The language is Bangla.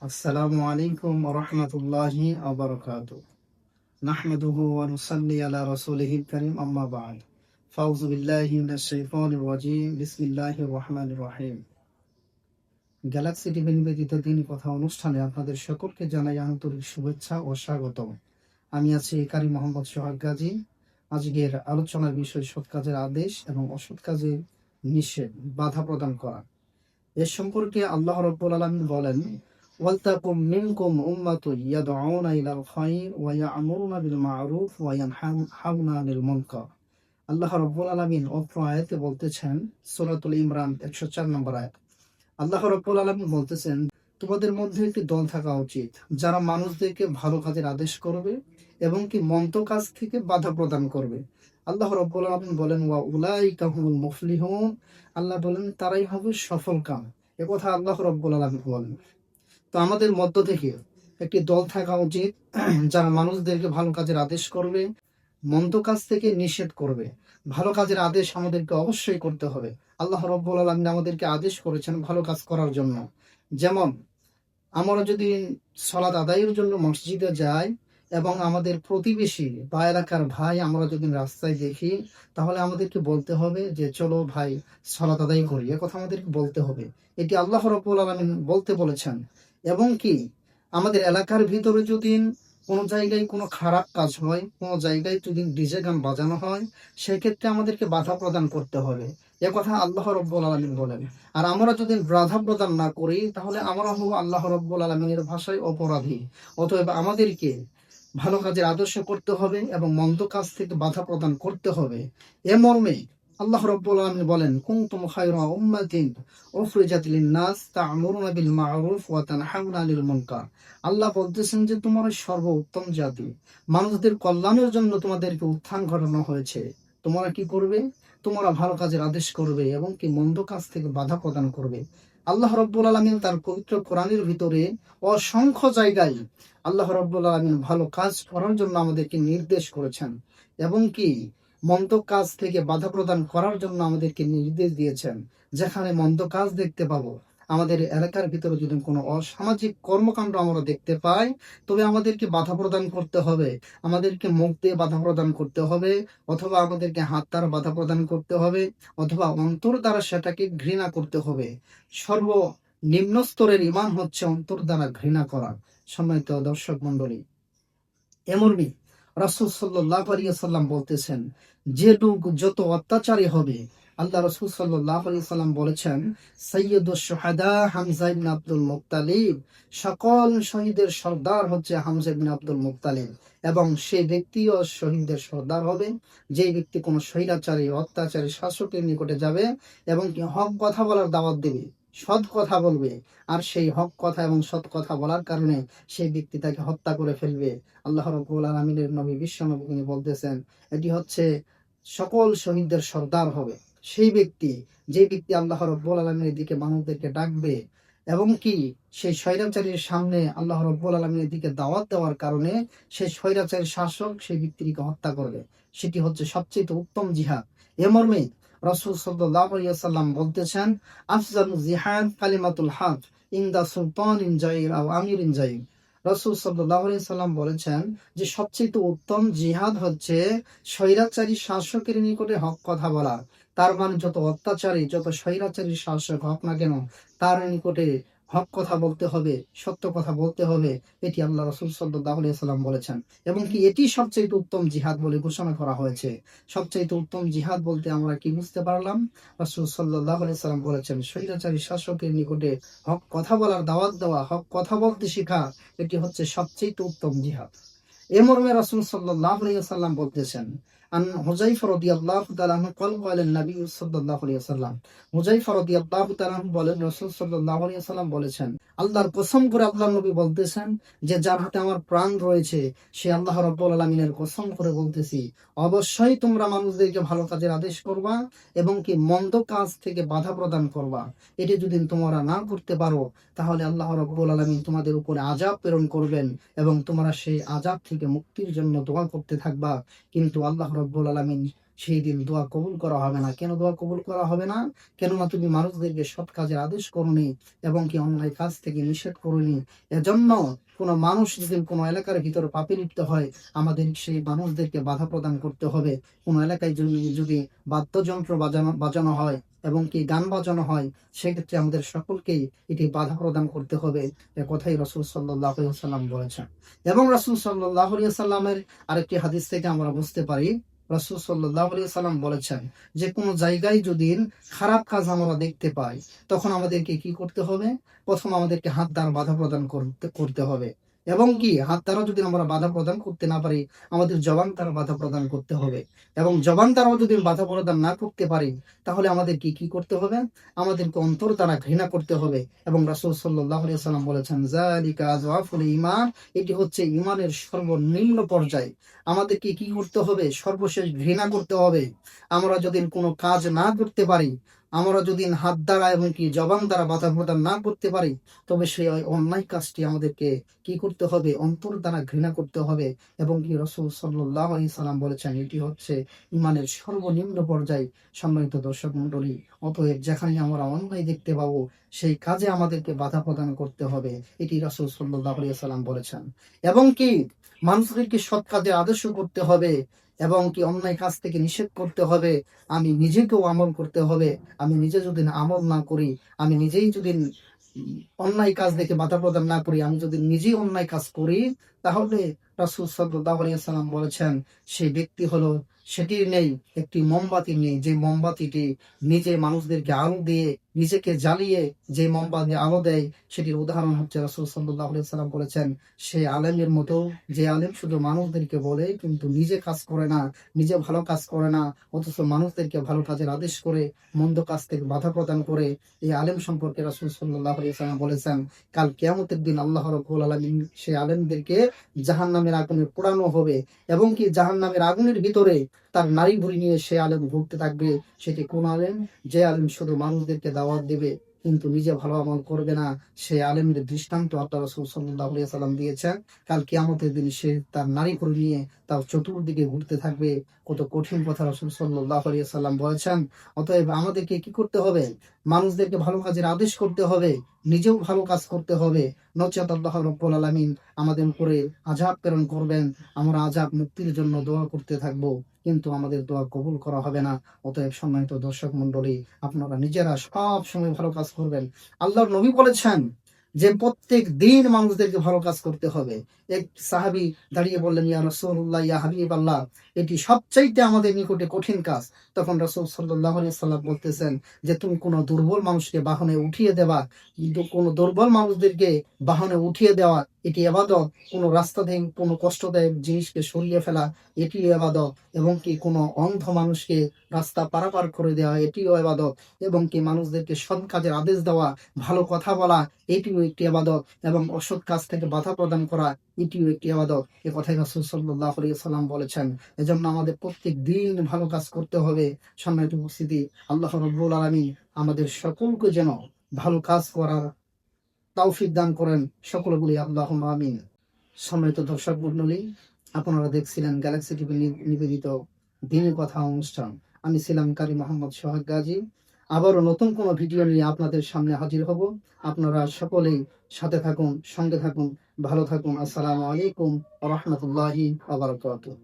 আসসালামু আলাইকুম ওয়া রাহমাতুল্লাহি ওয়া বারাকাতুহু। নাহমাদুহু ওয়া নুসাল্লি আলা রাসূলিহিল কারীম, আম্মা বা'দ। ফাউযু বিল্লাহি মিনাশ শাইতানির রাজীম। বিসমিল্লাহির রহমানির রহিম। গ্যালাক্সি টিভি নিবেদিত দিনী কথা অনুষ্ঠানে আপনাদের সকলকে জানাই আন্তরিক শুভেচ্ছা ও স্বাগতম। আমি আছি কারি মোহাম্মদ সোহাগ গাজী। আজকের আলোচনার বিষয় সৎ কাজের আদেশ এবং অসৎ কাজের নিষেধ, বাধা প্রদান করা। এ সম্পর্কে আল্লাহ রাব্বুল আলামিন বলেন, ওয়ালতাকুম মিনকুম উম্মাতুন ইয়াদউনা ইলাল খায়র ওয়া ইয়া'মুরুনা বিল মা'রুফ ওয়া ইয়ানহাউনা আনিল মুনকার। আল্লাহ রাব্বুল আলামিন অত্র আয়াতে বলতেছেন, সূরাতুল ইমরান 104 নম্বর আয়াত। আল্লাহ রাব্বুল আলামিন বলতেছেন, তোমাদের মধ্যে একটি দল থাকা উচিত যারা মানুষদেরকে ভালো কাজের আদেশ করবে এবং কি মন্দ কাজ থেকে বাধা প্রদান করবে। আল্লাহ রাব্বুল আলামিন বলেন, ওয়া উলাইকা হুমুল মুফলিহুন। আল্লাহ বলেন তারাই হবে সফল কাম। এ কথা আল্লাহ রাব্বুল আলামিন বলেন। তো আমাদের মধ্য থেকে একটি দল থাকা উচিত যারা মানুষদেরকে ভালো কাজের আদেশ করবে, মন্দ কাজ থেকে নিষেধ করবে। ভালো কাজের আদেশ আমাদেরকে অবশ্যই করতে হবে। আল্লাহ রাব্বুল আলামিন আমাদেরকে আদেশ করেছেন ভালো কাজ করার জন্য। যেমন আমরা যদি সালাত আদায়ের জন্য মসজিদে যাই এবং আমাদের প্রতিবেশী বা এলাকার ভাই আমরা যদি রাস্তায় দেখি, তাহলে আমাদেরকে বলতে হবে যে চলো ভাই সালাত আদায় করি। এ কথা আমাদেরকে বলতে হবে। এটি আল্লাহ রাব্বুল আলামিন বলতে বলেছেন। এবং কি আমাদের এলাকার ভিতরে যদি কোনো জায়গায় কোনো খারাপ কাজ হয়, কোনো জায়গায় যদি ডিজে গান বাজানো হয়, সেক্ষেত্রে আমাদেরকে বাধা প্রদান করতে হবে। এ কথা আল্লাহ রাব্বুল আলামিন বলেন। আর আমরা যদি বাধা প্রদান না করি, তাহলে আমরা হব আল্লাহ রাব্বুল আলামিনের ভাষায় অপরাধী। অতএব আমাদেরকে ভালো কাজের আদর্শ করতে হবে এবং মন্দ কাজ থেকে বাধা প্রদান করতে হবে। এ মর্মে আল্লাহ রাব্বুল আলামিন বলেন, কুনতুম খায়রা উম্মাতিন উখরিজাত লিন-নাস তা'মুরুনা বিল মা'রুফ ওয়া তানহাউনা আনিল মুনকার। আল্লাহ বলতেছেন যে তোমরা সর্বোত্তম জাতি, মানুষদের কল্যাণের জন্য তোমাদেরকে উত্থান ঘটানো হয়েছে। তোমরা কি করবে? তোমরা ভালো কাজের আদেশ করবে এবং কি মন্দ কাজ থেকে বাধা প্রদান করবে। আল্লাহ রাব্বুল আলামিন তার পবিত্র কোরআনের ভিতরে অসংখ্য জায়গায় আল্লাহ রাব্বুল আলামিন ভালো কাজ করার জন্য আমাদেরকে নির্দেশ করেছেন এবং কি মন্দ কাজ থেকে বাধা প্রদান করার জন্য আমাদেরকে নির্দেশ দিয়েছেন। যেখানে মন্দ কাজ দেখতে পাবো, আমাদের এলাকার ভিতরে যদি কোনো অসামাজিক কর্মকাণ্ড আমরা দেখতে পাই, তবে আমাদেরকে বাধা প্রদান করতে হবে। আমাদেরকে মুখ দিয়ে বাধা প্রদান করতে হবে, অথবা আমাদেরকে হাত দ্বারা বাধা প্রদান করতে হবে, অথবা অন্তর দ্বারা সেটাকে ঘৃণা করতে হবে। সর্বনিম্ন স্তরের ঈমান হচ্ছে অন্তর দ্বারা ঘৃণা করা। সম্মানিত দর্শক মণ্ডলী, এমনি রাসূল সাল্লাল্লাহু আলাইহি ওয়াসাল্লাম বলতেছেন, যে লোক যত অত্যাচারী হবে, আল্লাহ রাসূল সাল্লাল্লাহু আলাইহি ওয়াসাল্লাম বলেছেন, সাইয়্যিদুশ শুহাদা হামজা ইবনে আব্দুল মুত্তালিব, সকল শহীদের সর্দার হচ্ছে হামজা ইবনে আব্দুল মুত্তালিব। এবং সেই ব্যক্তিও শহীদদের সর্দার হবে যে ব্যক্তি কোনো স্বৈরাচারী অত্যাচারী শাসকের নিকটে যাবে এবং কি হক কথা বলার দাওয়াত দেবে, সৎ কথা বলবে, আর সেই হক কথা এবং সৎ কথা বলার কারণে সেই ব্যক্তি তাকে হত্যা করে ফেলবে। আল্লাহ রাব্বুল আলামিনের নবী বিশ্বনবী তিনি বলতেছেন, এটি হচ্ছে সকল শহীদদের সর্দার হবে সেই ব্যক্তি, যে ব্যক্তি আল্লাহ রাব্বুল আলামিনের দিকে মানুষদেরকে ডাকবে এবং কি সেই স্বৈরাচারীর সামনে আল্লাহ রাব্বুল আলামিনের দিকে দাওয়াত দেওয়ার কারণে সেই স্বৈরাচারী শাসক সেই ব্যক্তিকে হত্যা করবে। সেটি হচ্ছে সবচেয়ে উত্তম জিহাদ। এ মর্মে রাসূল সাল্লাল্লাহু আলাইহি ওয়াসাল্লাম বলতেছেন, আফজালুল জিহাদ কালিমাতুল হক ইনদা সুলতানিন জাইর আও আমিরিন জাইর। রাসূল সাল্লাল্লাহু আলাইহি সাল্লাম বলেছেন যে সবচেয়ে উত্তম জিহাদ হচ্ছে স্বৈরাচারী শাসকের নিকটে হক কথা বলা। তার মানে যত অত্যাচারী যত স্বৈরাচারী শাসক হোক না কেন, তার নিকটে হক কথা বলতে হবে, সত্য কথা বলতে হবে। এটি আল্লাহ রাসূল সাল্লাল্লাহু আলাইহি সাল্লাম বলেছেন এবং কি এটি সবচেয়ে উত্তম জিহাদ বলে ঘোষণা করা হয়েছে। সবচেয়ে উত্তম জিহাদ বলতে আমরা কি বুঝতে পারলাম? রাসূল সাল্লাল্লাহু আলাইহি সাল্লাম বলেছেন, স্বৈরাচারী শাসকের নিকটে হক কথা বলার দাওয়াত দেওয়া, হক কথা বলতে শেখা, এটি হচ্ছে সবচেয়ে উত্তম জিহাদ। এ মর্মে রাসূল সাল্লাল্লাহু আলাইহি ওয়াসাল্লাম বলতেছেন, আন হুযায়ফা রাদিয়াল্লাহু তাআলা আনহু قال قال النبي সাল্লাল্লাহু আলাইহি ওয়াসাল্লাম, হুযায়ফা রাদিয়াল্লাহু তাআলা আনহু বলেন, রাসূল সাল্লাল্লাহু আলাইহি ওয়াসাল্লাম বলেছেন, আল্লাহর কসম করে আল্লাহর নবী বলতেছেন যে যার হাতে আমার প্রাণ রয়েছে সে আল্লাহ রাব্বুল আলামিনের কসম করে বলতেছি, অবশ্যই তোমরা মানুষদেরকে ভালো কাজের আদেশ করবা এবং কি মন্দ কাজ থেকে বাধা প্রদান করবা। এটি যদি তোমরা না করতে পারো, তাহলে আল্লাহ রাব্বুল আলামিন তোমাদের উপরে আযাব প্রেরণ করবেন এবং তোমরা সেই আযাব থেকে মুক্তির জন্য দোয়া করতে থাকবা। কিন্তু আল্লাহ রাব্বুল আলামিন সেই দিন দোয়া কবুল করা হবে না। কেন দোয়া কবুল করা হবে না? কেননা তুমি মানুষদেরকে সৎ কাজের আদেশ করোনি এবং কি অন্যায় কাজ থেকে নিষেধ করোনি। এজন্য কোনো মানুষ যদি কোনো এলাকার ভিতরে পাপে লিপ্ত হয়, আমাদের সেই মানুষদেরকে বাধা প্রদান করতে হবে। কোনো এলাকায় যদি বাদ্যযন্ত্র বাজানো হয় এবং কি গান বাজানো হয়, সেক্ষেত্রে আমাদের সকলকেই এটি বাধা প্রদান করতে হবে। এ কথাই রাসূল সাল্লাল্লাহু আলাইহি ওয়াসাল্লাম বলেছেন। এবং রাসূল সাল্লাল্লাহু আলাইহি ওয়াসাল্লামের আরেকটি হাদিস থেকে আমরা বুঝতে পারি, রাসূল সাল্লাল্লাহু আলাইহি ওয়াসাল্লাম বলেছেন যে কোনো জায়গায় যদি খারাপ কাজ আমরা দেখতে পাই, তখন আমাদেরকে কি করতে হবে? প্রথম আমাদেরকে হাত দ্বারা বাধা প্রদান করতে হবে। এবং কি হাত দ্বারা যদি আমরা বাধা প্রদান করতে না পারি, আমাদের জবান দ্বারা বাধা প্রদান করতে হবে। এবং জবান দ্বারাও যদি বাধা প্রদান না করতে পারি, তাহলে আমাদের কি করতে হবে? আমাদেরকে অন্তর দ্বারা ঘৃণা করতে হবে। এবং রাসূল সাল্লাল্লাহু আলাইহি ওয়াসাল্লাম বলেছেন, যালিকা আযওয়াফুল ঈমান, এটি হচ্ছে ঈমানের সর্বনিম্ন পর্যায়। আমাদেরকে কি করতে হবে? সর্বশেষ ঘৃণা করতে হবে। আমরা যদি কোনো কাজ না করতে পারি, আমরা যদি হাত দ্বারা এবং কি জবান দ্বারা বাধা প্রদান না করতে পারি, তবে সেই অন্যায় কাজটি আমাদেরকে কি করতে হবে? অন্তর দ্বারা ঘৃণা করতে হবে। এবং কি রাসূল সাল্লাল্লাহু আলাইহি সাল্লাম বলেছেন, এটি হচ্ছে ঈমানের সর্বনিম্ন পর্যায়। সম্মানিত দর্শক মণ্ডলী, অতএব যেখানে আমরা অন্যায় দেখতে পাবো, সেই কাজে আমাদেরকে বাধা প্রদান করতে হবে। এটি রাসূল সাল্লাল্লাহু আলাইহি সাল্লাম বলেছেন। এবং কি মানুষদেরকে সৎ কাজে আদেশ করতে হবে এবং কি অন্যায় কাজ থেকে নিষেধ করতে হবে। আমি নিজেকেও আমল করতে হবে। আমি নিজে যদি আমল না করি, আমি নিজেই যদি অন্যায় কাজ দেখে বাধা প্রদান না করি, আমি যদি নিজেই অন্যায় কাজ করি, তাহলে রাসূল সাল্লাল্লাহু আলাইহি ওয়াসাল্লাম বলেছেন, সেই ব্যক্তি হলো, সেটির নেই একটি মোমবাতি নেই, যে মোমবাতিটি নিজে মানুষদেরকে আলো দিয়ে নিজেকে জ্বালিয়ে যে মোমবাতি আলো দেয়, সেটির উদাহরণ হচ্ছে রাসূল সাল্লাল্লাহু আলাইহি ওয়াসাল্লাম বলেছেন, সে আলেমের মতো, যে আলেম শুধু মানুষদেরকে বলে কিন্তু নিজে কাজ করে না, নিজে ভালো কাজ করে না, অথচ মানুষদেরকে ভালো কাজের আদেশ করে মন্দ কাজ থেকে বাধা প্রদান করে। এই আলেম সম্পর্কে রাসূল সাল্লাল্লাহু আলাইহি ওয়াসাল্লাম বলেছেন, কাল কিয়ামতের দিন আল্লাহ রাব্বুল আলামিন সেই আলেমদেরকে জাহান্নামের আগুনে পোড়ানো হবে। এবং কি জাহান্নামের আগুনের ভিতরে তার নারী ভুঁড়ি নিয়ে সে আলেম ভুগতে থাকবে। সেটি কোন আলেম? যে আলেম শুধু মানুষদেরকে দাওয়াত দেবে কিন্তু নিজে ভালো আমল করবে না। সে আলেমের দৃষ্টান্ত আল্লাহ রাসূল সাল্লাল্লাহু আলাইহি ওয়াসাল্লাম দিয়েছেন। কাল কিয়ামতের দিন সে তার নারী ভুঁড়ি নিয়ে তার চতুর্দিকে ঘুরতে থাকবে। কত কঠিন কথা রাসূল সাল্লাল্লাহু আলাইহি ওয়াসাল্লাম বলেছেন। অতএব আমাদেরকে কি করতে হবে? মানুষদেরকে ভালো কাজের আদেশ করতে হবে, নিজেও ভালো কাজ করতে হবে। নচেত আল্লাহ রাব্বুল আলামিন আমাদের উপরে আযাব প্রেরণ করবেন। আমরা আযাব মুক্তির জন্য দোয়া করতে থাকবো, কিন্তু আমাদের দোয়া কবুল করা হবে না। অতএব সম্মানিত দর্শক মণ্ডলী, আপনারা নিজেরা সব সময় ভালো কাজ করবেন। আল্লাহর নবী বলেছেন যে প্রত্যেক দিন মানুষদেরকে ভালো কাজ করতে হবে। এক সাহাবী দাঁড়িয়ে বললেন, ইয়া রাসূলুল্লাহ, ইয়া হাবিবাল্লাহ, এটি সবচাইতে আমাদের নিকটে কঠিন কাজ। তখন রাসূল সাল্লাল্লাহু আলাইহি সাল্লাম বলতেছেন যে তুমি কোনো দুর্বল মানুষকে বাহনে উঠিয়ে দেবা, কিন্তু কোনো দুর্বল মানুষদেরকে বাহনে উঠিয়ে দেওয়া এটি ইবাদত। কোনো রাস্তা থেকে কোনো কষ্টদায়ক জিনিসকে সরিয়ে ফেলা, এটি ইবাদত। এবং কি কোনো অন্ধ মানুষকে রাস্তা পারাপার করে দেওয়া, এটিও ইবাদত। এবং কি মানুষদেরকে সৎ কাজের আদেশ দেওয়া, ভালো কথা বলা, এটিও একটি ইবাদত। এবং অসৎ কাজ থেকে বাধা প্রদান করা, এটিও একটি ইবাদত। এ কথাই রাসূল সাল্লাল্লাহু আলাইহি সাল্লাম বলেছেন। এজন্য আমাদের প্রত্যেক দিন ভালো কাজ করতে হবে। সম্মানিত উপস্থিতি, আল্লাহ রাব্বুল আলামিন আমাদের সকলকে যেন ভালো কাজ করার তৌফিক দান করেন। সকলে বলি আল্লাহুম্মা আমিন। সম্মানিত দর্শক মণ্ডলী, আপনারা দেখছিলেন গ্যালাক্সি টিভি নিবেদিত দিনের কথা অনুষ্ঠান। আমি ছিলাম কারি মোহাম্মদ সোহাগ গাজী। আবারও নতুন কোনো ভিডিও নিয়ে আপনাদের সামনে হাজির হব। আপনারা সকলেই সাথে থাকুন, সঙ্গে থাকুন, ভালো থাকুন। আসসালামু আলাইকুম ওয়া রাহমাতুল্লাহি ওয়া বারাকাতুহু।